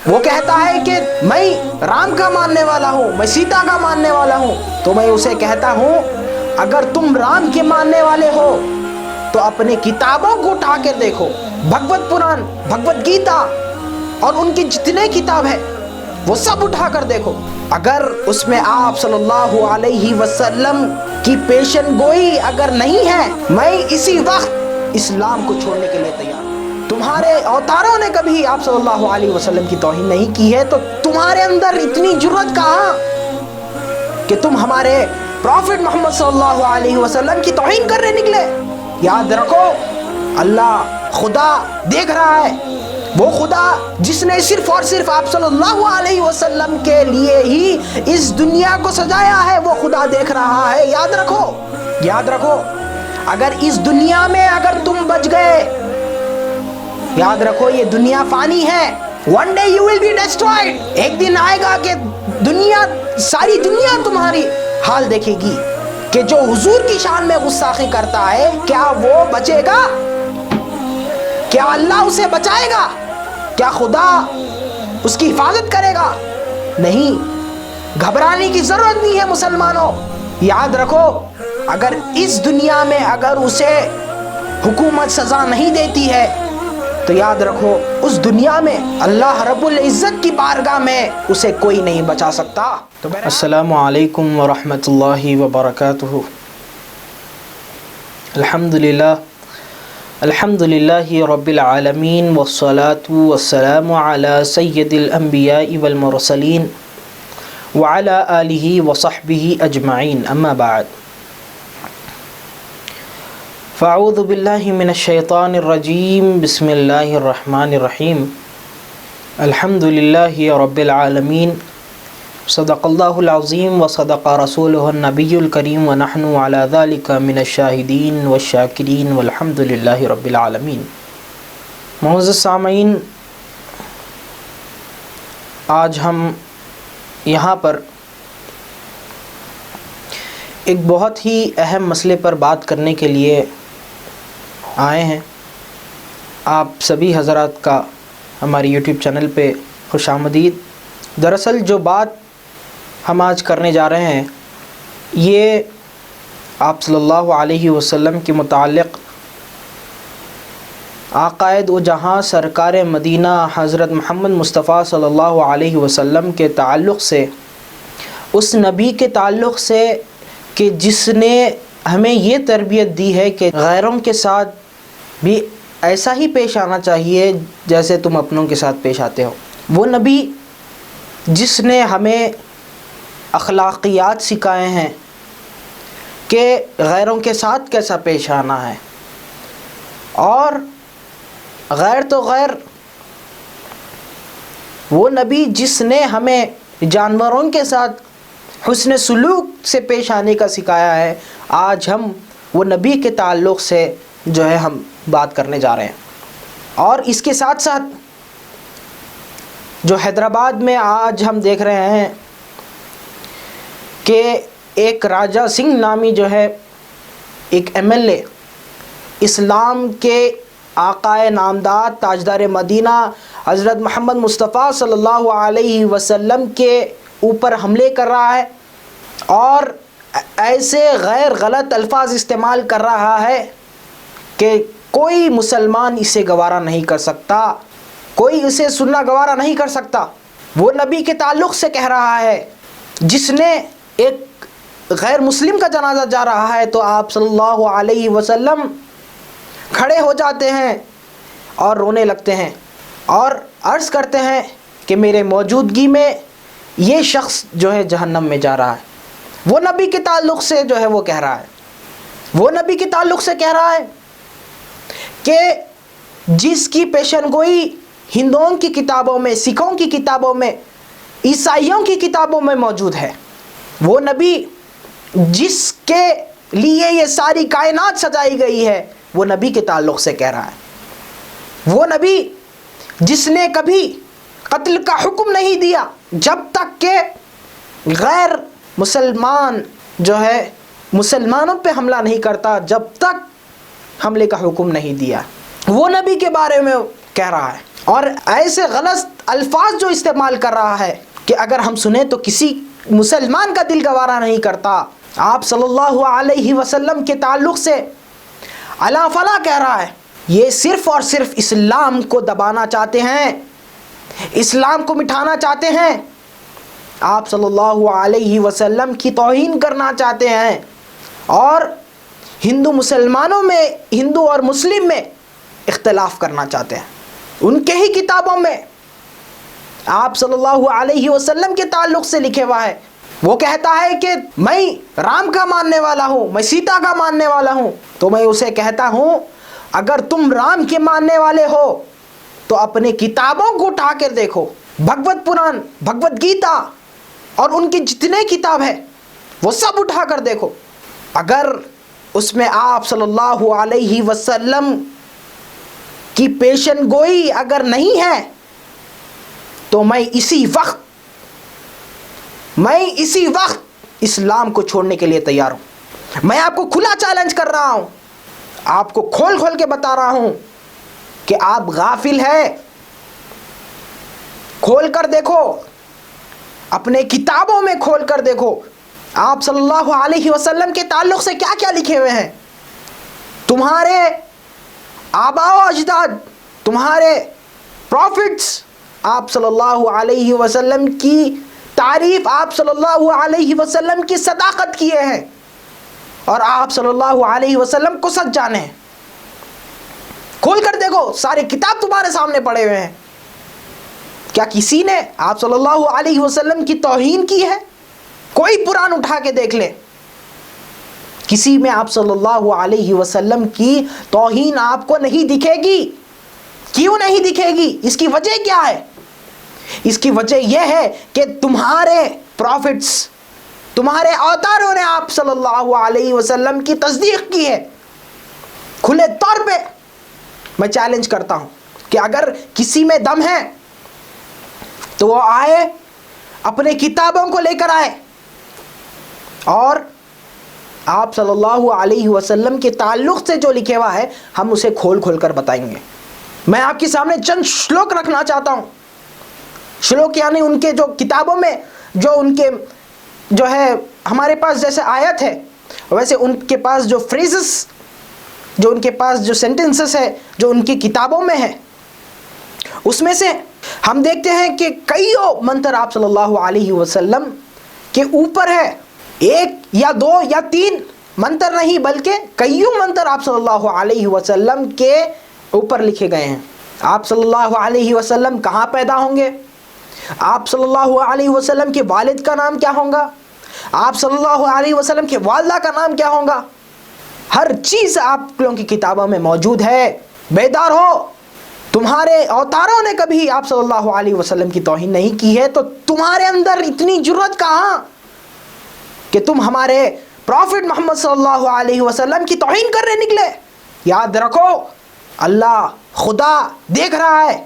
وہ کہتا ہے کہ میں رام کا ماننے والا ہوں، میں سیتا کا ماننے والا ہوں، تو میں اسے کہتا ہوں اگر تم رام کے ماننے والے ہو تو اپنے کتابوں کو اٹھا کے دیکھو، بھگوت پران، بھگوت گیتا اور ان کی جتنے کتاب ہیں وہ سب اٹھا کر دیکھو، اگر اس میں آپ صلی اللہ علیہ وسلم کی پیشن گوئی اگر نہیں ہے، میں اسی وقت اسلام کو چھوڑنے کے لیے تیار ہوں۔ تمہارے اوتاروں نے کبھی آپ صلی اللہ علیہ وسلم کی توہین نہیں کی ہے، تو تمہارے اندر اتنی جرت کہاں کہ تم ہمارے پروفٹ محمد صلی اللہ علیہ وسلم کی توہین کرنے نکلے؟ یاد رکھو اللہ خدا دیکھ رہا ہے، وہ خدا جس نے صرف اور صرف آپ صلی اللہ علیہ وسلم کے لیے ہی اس دنیا کو سجایا ہے، وہ خدا دیکھ رہا ہے۔ یاد رکھو، یاد رکھو، اگر اس دنیا میں اگر تم بچ گئے، یاد رکھو یہ دنیا فانی ہے، one day you will be destroyed، ایک دن آئے گا کہ دنیا، ساری دنیا تمہاری حال دیکھے گی کہ جو حضور کی شان میں گستاخی کرتا ہے کیا وہ بچے گا؟ کیا اللہ اسے بچائے گا؟ کیا خدا اس کی حفاظت کرے گا؟ نہیں، گھبرانے کی ضرورت نہیں ہے مسلمانوں۔ یاد رکھو اگر اس دنیا میں اگر اسے حکومت سزا نہیں دیتی ہے تو یاد رکھو اس دنیا میں اللہ رب العزت کی بارگاہ میں اسے کوئی نہیں بچا سکتا۔ السلام علیکم ورحمۃ اللہ وبرکاتہ۔ الحمدللہ رب العالمین والصلاة والسلام علی سید الانبیاء والمرسلین وعلی آلہ وصحبہ اجمعین، اما بعد، فاعوذ باللہ من الشیطان الرجیم، بسم اللہ الرحمن الرحیم، الحمدللہ رب العالمین، صدق اللہ العظیم وصدق رسولہ النبی الکریم ونحن علی ذلک من الشاہدین والشاکرین والحمدللہ رب العالمین۔ معزز سامعین، آج ہم یہاں پر ایک بہت ہی اہم مسئلے پر بات کرنے کے لیے آئے ہیں۔ آپ سبھی حضرات کا ہماری یوٹیوب چینل پہ خوش آمدید۔ دراصل جو بات ہم آج کرنے جا رہے ہیں یہ آپ صلی اللہ علیہ وسلم کے متعلق عقائد و جہاں سرکار مدینہ حضرت محمد مصطفیٰ صلی اللہ علیہ وسلم کے تعلق سے، اس نبی کے تعلق سے کہ جس نے ہمیں یہ تربیت دی ہے کہ غیروں کے ساتھ بھی ایسا ہی پیش آنا چاہیے جیسے تم اپنوں کے ساتھ پیش آتے ہو۔ وہ نبی جس نے ہمیں اخلاقیات سکھائے ہیں کہ غیروں کے ساتھ کیسا پیش آنا ہے، اور غیر تو غیر، وہ نبی جس نے ہمیں جانوروں کے ساتھ حسن سلوک سے پیش آنے کا سکھایا ہے، آج ہم وہ نبی کے تعلق سے جو ہے ہم بات کرنے جا رہے ہیں۔ اور اس کے ساتھ ساتھ جو حیدرآباد میں آج ہم دیکھ رہے ہیں کہ ایک راجہ سنگھ نامی جو ہے ایک ایم ایل اے، اسلام کے آقائے نامدار تاجدار مدینہ حضرت محمد مصطفیٰ صلی اللہ علیہ وسلم کے اوپر حملے کر رہا ہے اور ایسے غیر غلط الفاظ استعمال کر رہا ہے کہ کوئی مسلمان اسے گوارا نہیں کر سکتا، کوئی اسے سننا گوارا نہیں کر سکتا۔ وہ نبی کے تعلق سے کہہ رہا ہے جس نے ایک غیر مسلم کا جنازہ جا رہا ہے تو آپ صلی اللہ علیہ وسلم کھڑے ہو جاتے ہیں اور رونے لگتے ہیں اور عرض کرتے ہیں کہ میرے موجودگی میں یہ شخص جو ہے جہنم میں جا رہا ہے۔ وہ نبی کے تعلق سے جو ہے وہ کہہ رہا ہے، وہ نبی کے تعلق سے کہہ رہا ہے کہ جس کی پیشن گوئی ہندوؤں کی کتابوں میں، سکھوں کی کتابوں میں، عیسائیوں کی کتابوں میں موجود ہے، وہ نبی جس کے لیے یہ ساری کائنات سجائی گئی ہے، وہ نبی کے تعلق سے کہہ رہا ہے۔ وہ نبی جس نے کبھی قتل کا حکم نہیں دیا جب تک کہ غیر مسلمان جو ہے مسلمانوں پہ حملہ نہیں کرتا، جب تک حملے کا حکم نہیں دیا، وہ نبی کے بارے میں کہہ رہا ہے۔ اور ایسے غلط الفاظ جو استعمال کر رہا ہے کہ اگر ہم سنیں تو کسی مسلمان کا دل گوارا نہیں کرتا. آپ صلی اللہ علیہ وسلم کے تعلق سے الا فلا کہہ رہا ہے. یہ صرف اور صرف اسلام کو دبانا چاہتے ہیں, اسلام کو مٹھانا چاہتے ہیں, آپ صلی اللہ علیہ وسلم کی توہین کرنا چاہتے ہیں, اور ہندو مسلمانوں میں, ہندو اور مسلم میں اختلاف کرنا چاہتے ہیں. ان کے ہی کتابوں میں آپ صلی اللہ علیہ وسلم کے تعلق سے لکھے ہوا ہے. وہ کہتا ہے کہ میں رام کا ماننے والا ہوں, میں سیتا کا ماننے والا ہوں. تو میں اسے کہتا ہوں اگر تم رام کے ماننے والے ہو تو اپنے کتابوں کو اٹھا کر دیکھو, بھگوت پران, بھگوت گیتا اور ان کی جتنے کتاب ہے وہ سب اٹھا کر دیکھو. اگر اس میں آپ صلی اللہ علیہ وسلم کی پیشن گوئی اگر نہیں ہے تو میں اسی وقت اسلام کو چھوڑنے کے لیے تیار ہوں. میں آپ کو کھلا چیلنج کر رہا ہوں, آپ کو کھول کھول کے بتا رہا ہوں کہ آپ غافل ہیں. کھول کر دیکھو, اپنے کتابوں میں کھول کر دیکھو آپ صلی اللہ علیہ وسلم کے تعلق سے کیا کیا لکھے ہوئے ہیں. تمہارے آباء و اجداد, تمہارے پروفٹس آپ صلی اللہ علیہ وسلم کی تعریف, آپ صلی اللہ علیہ وسلم کی صداقت کیے ہیں, اور آپ صلی اللہ علیہ وسلم کو سچ جانے ہیں. کھول کر دیکھو, سارے کتاب تمہارے سامنے پڑے ہوئے ہیں. کیا کسی نے آپ صلی اللہ علیہ وسلم کی توہین کی ہے؟ کوئی قرآن اٹھا کے دیکھ لے, کسی میں آپ صلی اللہ علیہ وسلم کی توہین آپ کو نہیں دکھے گی. کیوں نہیں دکھے گی؟ اس کی وجہ کیا ہے؟ اس کی وجہ یہ ہے کہ تمہارے پروفٹس, تمہارے اوتاروں نے آپ صلی اللہ علیہ وسلم کی تصدیق کی ہے. کھلے طور پہ میں چیلنج کرتا ہوں کہ اگر کسی میں دم ہے تو وہ آئے, اپنے کتابوں کو لے کر آئے, اور آپ صلی اللہ علیہ وسلم کے تعلق سے جو لکھے ہوا ہے ہم اسے کھول کھول کر بتائیں گے. میں آپ کے سامنے چند شلوک رکھنا چاہتا ہوں. شلوک یعنی ان کے جو کتابوں میں جو ان کے جو ہے, ہمارے پاس جیسے آیت ہے ویسے ان کے پاس جو فریزز, جو ان کے پاس جو سینٹنسز ہے جو ان کی کتابوں میں ہے, اس میں سے ہم دیکھتے ہیں کہ کئیوں منتر آپ صلی اللہ علیہ وسلم کے اوپر ہے. ایک یا دو یا تین منتر نہیں بلکہ کئیوں منتر آپ صلی اللہ علیہ وسلم کے اوپر لکھے گئے ہیں. آپ صلی اللہ علیہ وسلم کہاں پیدا ہوں گے, آپ صلی اللہ علیہ وسلم کے والد کا نام کیا ہوگا, آپ صلی اللہ علیہ وسلم کے والدہ کا نام کیا ہوگا, ہر چیز آپ لوگوں کی کتابوں میں موجود ہے. بیدار ہو, تمہارے اوتاروں نے کبھی آپ صلی اللہ علیہ وسلم کی توہین نہیں کی ہے, تو تمہارے اندر اتنی جرت کہاں کہ تم ہمارے پروفٹ محمد صلی اللہ علیہ وسلم کی توہین کرنے نکلے. یاد رکھو, اللہ خدا دیکھ رہا ہے.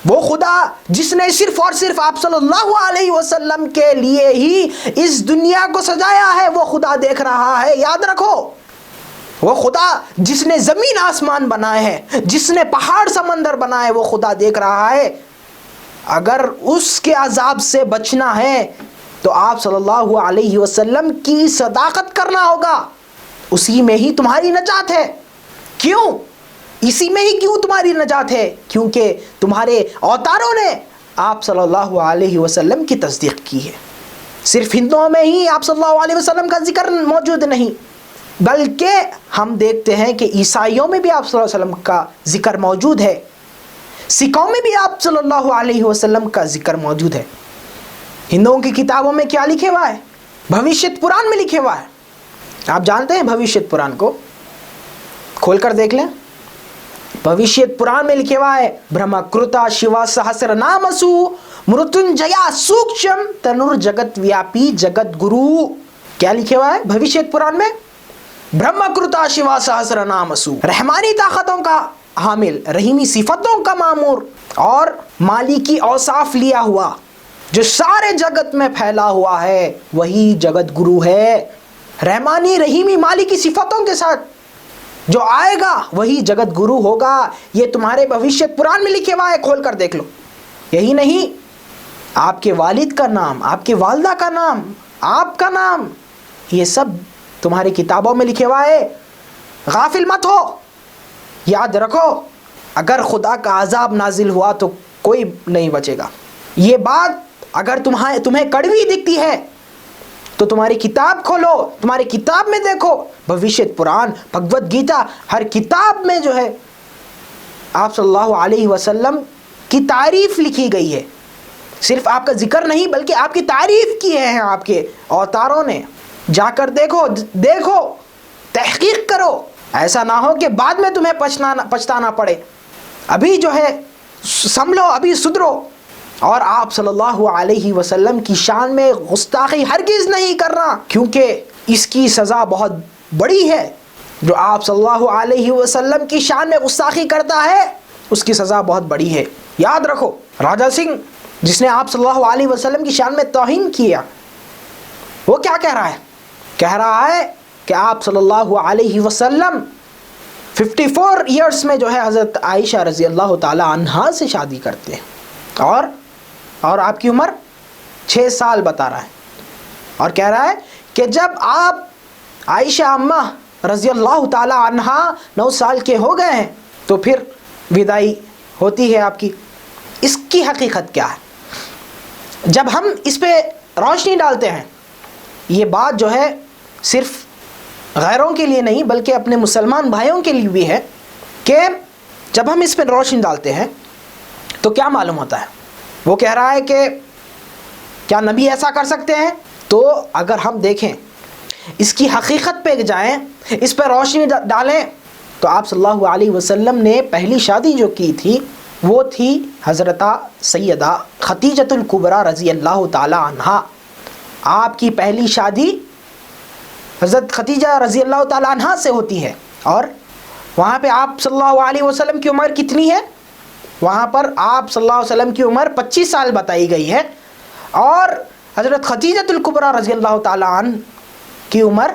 وہ خدا جس نے صرف اور صرف آپ صلی اللہ علیہ وسلم کے لیے ہی اس دنیا کو سجایا ہے, وہ خدا دیکھ رہا ہے. یاد رکھو, وہ خدا جس نے زمین آسمان بنائے ہیں, جس نے پہاڑ سمندر بنائے, وہ خدا دیکھ رہا ہے. اگر اس کے عذاب سے بچنا ہے تو آپ صلی اللہ علیہ وسلم کی صداقت کرنا ہوگا. اسی میں ہی تمہاری نجات ہے. کیوں؟ اسی میں ہی کیوں تمہاری نجات ہے؟ کیونکہ تمہارے اوتاروں نے آپ صلی اللہ علیہ وسلم کی تصدیق کی ہے. صرف ہندوؤں میں ہی آپ صلی اللہ علیہ وسلم کا ذکر موجود نہیں, بلکہ ہم دیکھتے ہیں کہ عیسائیوں میں بھی آپ صلی اللہ علیہ وسلم کا ذکر موجود ہے, سکھوں میں بھی آپ صلی اللہ علیہ وسلم کا ذکر موجود ہے. ہندوؤں کی کتابوں میں کیا لکھے ہوا ہے؟ بھوشیت پران میں لکھے ہوا ہے. آپ جانتے ہیں بھوشیت پران کو؟ کھول کر دیکھ لیں. بھوشیت پران میں لکھے ہوا ہے برہمکرتا شیوا سہسر نامسو مرتنجیا سوکشم تنور جگت ویاپی جگت گرو. کیا لکھے ہوا ہے بھوشیت پران میں؟ برہمکرتا شیوا سہسر نامسو, رحمانی طاقتوں کا حامل, رحیمی صفتوں کا معمور اور مالکی اوصاف لیا ہوا, جو سارے جگت میں پھیلا ہوا ہے, وہی جگت گرو ہے. رحمانی رحیمی مالکی صفتوں کے ساتھ جو آئے گا وہی جگت گرو ہوگا. یہ تمہارے بھوشیت پران میں لکھے ہوا ہے, کھول کر دیکھ لو. یہی نہیں، آپ کے والد کا نام، آپ کے والدہ کا نام، آپ کا نام، یہ سب تمہاری کتابوں میں لکھے ہوا ہے. غافل مت ہو. یاد رکھو اگر خدا کا عذاب نازل ہوا تو کوئی نہیں بچے گا. یہ بات اگر تمہیں کڑوی دکھتی ہے تو تمہاری کتاب کھولو، تمہاری کتاب میں دیکھو، بھوشیت پران، بھگوت گیتا، ہر کتاب میں جو ہے آپ صلی اللہ علیہ وسلم کی تعریف لکھی گئی ہے. صرف آپ کا ذکر نہیں بلکہ آپ کی تعریف کی ہے آپ کے اوتاروں نے. جا کر دیکھو، تحقیق کرو. ایسا نہ ہو کہ بعد میں تمہیں پچھتانا پڑے. ابھی جو ہے سنبھلو، ابھی سدھرو. اور آپ صلی اللہ علیہ وسلم کی شان میں گستاخی ہرگز نہیں کرنا، کیونکہ اس کی سزا بہت بڑی ہے. جو آپ صلی اللہ علیہ وسلم کی شان میں گستاخی کرتا ہے اس کی سزا بہت بڑی ہے. یاد رکھو راجہ سنگھ جس نے آپ صلی اللہ علیہ وسلم کی شان میں توہین کیا، وہ کیا کہہ رہا ہے؟ کہہ رہا ہے کہ آپ صلی اللہ علیہ وسلم 54 ایئرس میں جو ہے حضرت عائشہ رضی اللہ تعالی عنہا سے شادی کرتے ہیں، اور آپ کی عمر 6 سال بتا رہا ہے. اور کہہ رہا ہے کہ جب آپ عائشہ امہ رضی اللہ تعالی عنہا 9 سال کے ہو گئے ہیں تو پھر وداعی ہوتی ہے آپ کی. اس کی حقیقت کیا ہے؟ جب ہم اس پہ روشنی ڈالتے ہیں، یہ بات جو ہے صرف غیروں کے لیے نہیں بلکہ اپنے مسلمان بھائیوں کے لیے بھی ہے، کہ جب ہم اس پہ روشنی ڈالتے ہیں تو کیا معلوم ہوتا ہے. وہ کہہ رہا ہے کہ کیا نبی ایسا کر سکتے ہیں؟ تو اگر ہم دیکھیں، اس کی حقیقت پہ جائیں، اس پہ روشنی ڈالیں، تو آپ صلی اللہ علیہ وسلم نے پہلی شادی جو کی تھی وہ تھی حضرت سیدہ خدیجۃ الکبریٰ رضی اللہ تعالی عنہا. آپ کی پہلی شادی حضرت خدیجہ رضی اللہ تعالی عنہا سے ہوتی ہے. اور وہاں پہ آپ صلی اللہ علیہ وسلم کی عمر کتنی ہے؟ وہاں پر آپ صلی اللہ علیہ وسلم کی عمر 25 سال بتائی گئی ہے، اور حضرت خدیجۃ الکبریٰ رضی اللہ تعالی عنہ کی عمر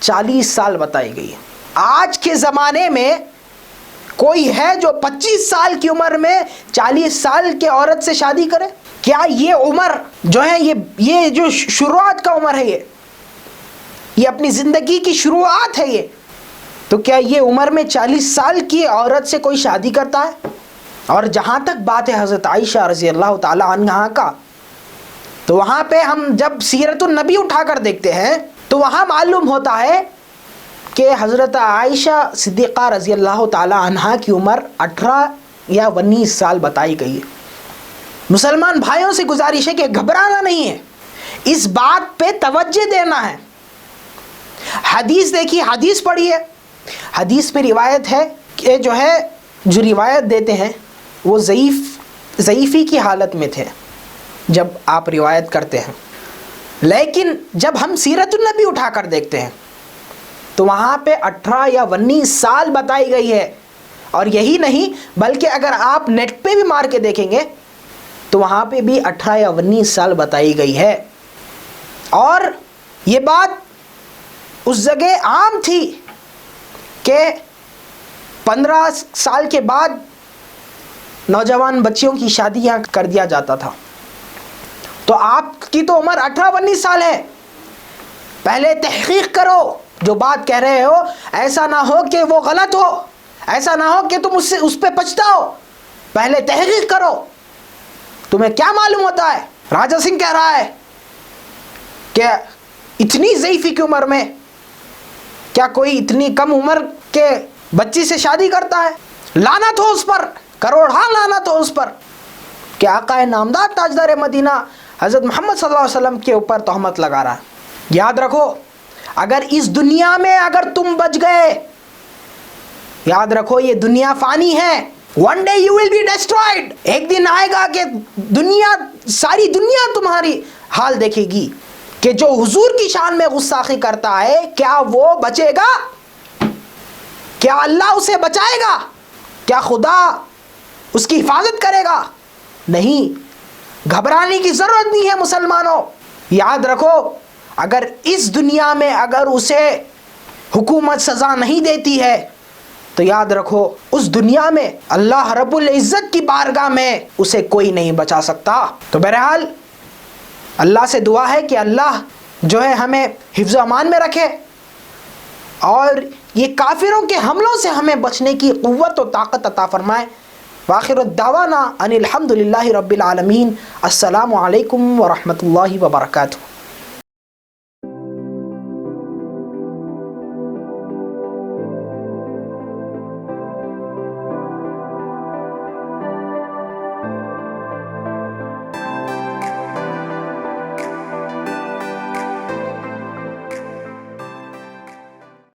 40 سال بتائی گئی ہے. آج کے زمانے میں کوئی ہے جو 25 سال کی عمر میں 40 سال کے عورت سے شادی کرے؟ کیا یہ عمر جو ہے یہ جو شروعات کا عمر ہے، یہ اپنی زندگی کی شروعات ہے یہ، تو کیا یہ عمر میں 40 سال کی عورت سے کوئی شادی کرتا ہے؟ اور جہاں تک بات ہے حضرت عائشہ رضی اللہ تعالی عنہا کا، تو وہاں پہ ہم جب سیرت النبی اٹھا کر دیکھتے ہیں تو وہاں معلوم ہوتا ہے کہ حضرت عائشہ صدیقہ رضی اللہ تعالی عنہا کی عمر 18 یا 19 سال بتائی گئی ہے. مسلمان بھائیوں سے گزارش ہے کہ گھبرانا نہیں ہے، اس بات پہ توجہ دینا ہے. حدیث دیکھیے، حدیث پڑھیے. حدیث میں روایت ہے کہ جو روایت دیتے ہیں وہ ضعیفی کی حالت میں تھے جب آپ روایت کرتے ہیں، لیکن جب ہم سیرت النبی اٹھا کر دیکھتے ہیں تو وہاں پہ 18 یا 19 سال بتائی گئی ہے. اور یہی نہیں بلکہ اگر آپ نیٹ پہ بھی مار کے دیکھیں گے تو وہاں پہ بھی 18 یا 19 سال بتائی گئی ہے. اور یہ بات اس جگہ عام تھی کہ 15 سال کے بعد نوجوان بچیوں کی شادیاں کر دیا جاتا تھا. تو آپ کی تو عمر 18-19 سال ہے. پہلے تحقیق کرو، جو بات کہہ رہے ہو ایسا نہ ہو کہ وہ غلط ہو، ایسا نہ ہو کہ تم اس پہ پچھتاؤ. پہلے تحقیق کرو. تمہیں کیا معلوم ہوتا ہے؟ راجہ سنگھ کہہ رہا ہے کہ اتنی ضعیفی کی عمر میں کیا کوئی اتنی کم عمر کے بچی سے شادی کرتا ہے؟ لعنت ہو اس پر، کروڑہا لعنت ہو اس پر کہ آقا نامدار تاجدار مدینہ حضرت محمد صلی اللہ علیہ وسلم کے اوپر تہمت لگا رہا ہے. یاد رکھو اگر اس دنیا میں اگر تم بچ گئے، یاد رکھو یہ دنیا فانی ہے. one day you will be destroyed. ایک دن آئے گا کہ ساری دنیا تمہاری حال دیکھے گی کہ جو حضور کی شان میں گستاخی کرتا ہے کیا وہ بچے گا؟ کیا اللہ اسے بچائے گا؟ کیا خدا اس کی حفاظت کرے گا؟ نہیں. گھبرانے کی ضرورت نہیں ہے مسلمانوں. یاد رکھو اگر اس دنیا میں اگر اسے حکومت سزا نہیں دیتی ہے تو یاد رکھو اس دنیا میں اللہ رب العزت کی بارگاہ میں اسے کوئی نہیں بچا سکتا۔ تو بہرحال اللہ سے دعا ہے کہ اللہ جو ہے ہمیں حفظ و امان میں رکھے اور یہ کافروں کے حملوں سے ہمیں بچنے کی قوت و طاقت عطا فرمائے۔ وآخر الدعوانا ان الحمد للہ رب العالمین۔ السلام علیکم ورحمۃ اللہ وبرکاتہ۔